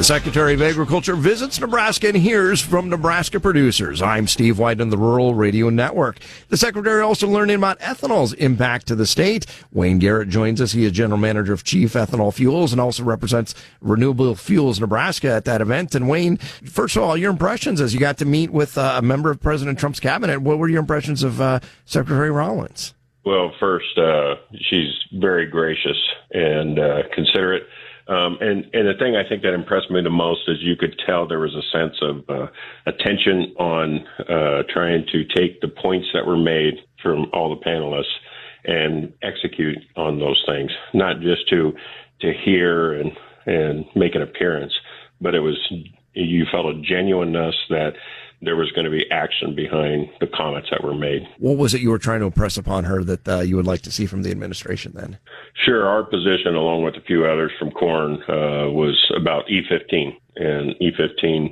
The Secretary of Agriculture visits Nebraska and hears from Nebraska producers. I'm Steve White on the Rural Radio Network. The Secretary also learning about ethanol's impact to the state. Wayne Garrett joins us. He is General Manager of Chief Ethanol Fuels and also represents Renewable Fuels Nebraska at that event. And Wayne, first of all, your impressions as you got to meet with a member of President Trump's cabinet. What were your impressions of Secretary Rollins? Well, first, she's very gracious and considerate. And the thing I think that impressed me the most is you could tell there was a sense of attention on trying to take the points that were made from all the panelists and execute on those things, not just to hear and make an appearance, but you felt a genuineness that there was going to be action behind the comments that were made. What was it you were trying to impress upon her that you would like to see from the administration then? Sure. Our position, along with a few others from Corn, was about E15. And E15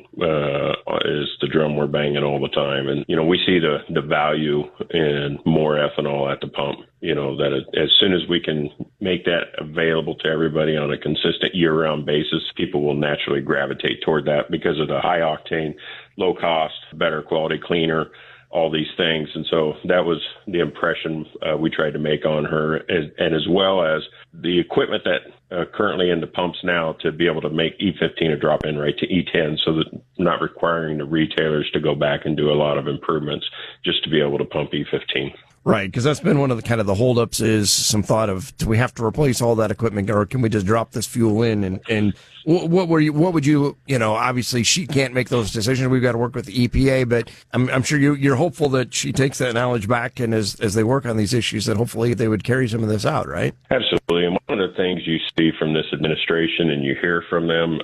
is the drum we're banging all the time. And, we see the value in more ethanol at the pump, that as soon as we can make that available to everybody on a consistent year-round basis, people will naturally gravitate toward that because of the high octane, low cost, better quality, cleaner, all these things. And so that was the impression we tried to make on her, and as well as the equipment that currently in the pumps now to be able to make E15 a drop-in right to E10, so that not requiring the retailers to go back and do a lot of improvements just to be able to pump E15. Right, because that's been one of the kind of the holdups is some thought of, do we have to replace all that equipment or can we just drop this fuel in? And what would you, obviously she can't make those decisions. We've got to work with the EPA, but I'm sure you're hopeful that she takes that knowledge back and as they work on these issues, that hopefully they would carry some of this out, right? Absolutely. And one of the things you see from this administration and you hear from them,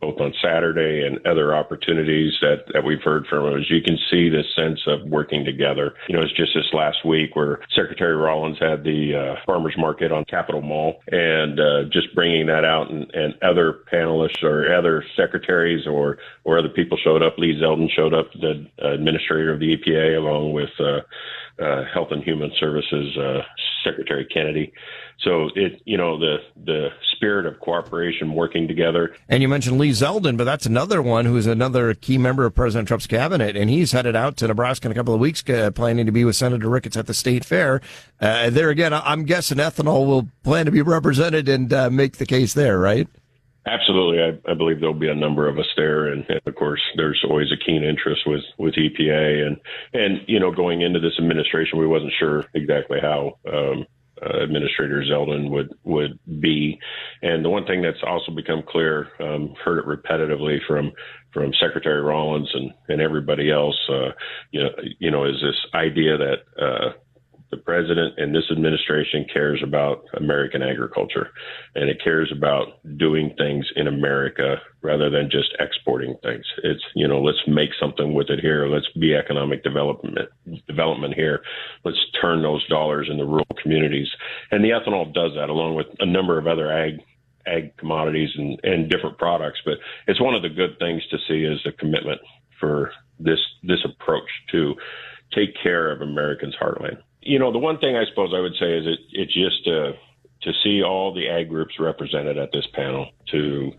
both on Saturday and other opportunities that we've heard from them, is you can see this sense of working together. It's just this last week where Secretary Rollins had the farmers market on Capitol Mall, and just bringing that out and other panelists or other secretaries or other people showed up. Lee Zeldin showed up, the administrator of the EPA, along with Health and Human Services Secretary Kennedy. So the spirit of cooperation, working together. And you mentioned Lee Zeldin, but that's another one who's another key member of President Trump's cabinet, and he's headed out to Nebraska in a couple of weeks, planning to be with Senator Ricketts at the state fair. There again, I'm guessing ethanol will plan to be represented and make the case there, right? Absolutely. I believe there'll be a number of us there. And of course, there's always a keen interest with EPA. And going into this administration, we wasn't sure exactly how Administrator Zeldin would be. And the one thing that's also become clear, heard it repetitively from Secretary Rollins and everybody else, is this idea that the president and this administration cares about American agriculture, and it cares about doing things in America rather than just exporting things. It's, let's make something with it here. Let's be economic development here. Let's turn those dollars into rural communities. And the ethanol does that, along with a number of other ag commodities and different products. But it's one of the good things to see is the commitment for this approach to take care of Americans' heartland. The one thing I suppose I would say is it's just to see all the ag groups represented at this panel, to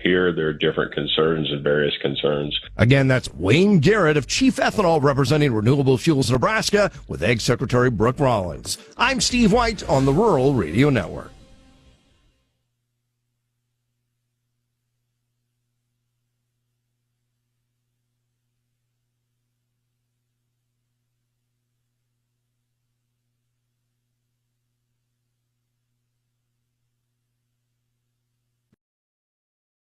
hear their different concerns and various concerns. Again, that's Wayne Garrett of Chief Ethanol representing Renewable Fuels Nebraska with Ag Secretary Brooke Rollins. I'm Steve White on the Rural Radio Network.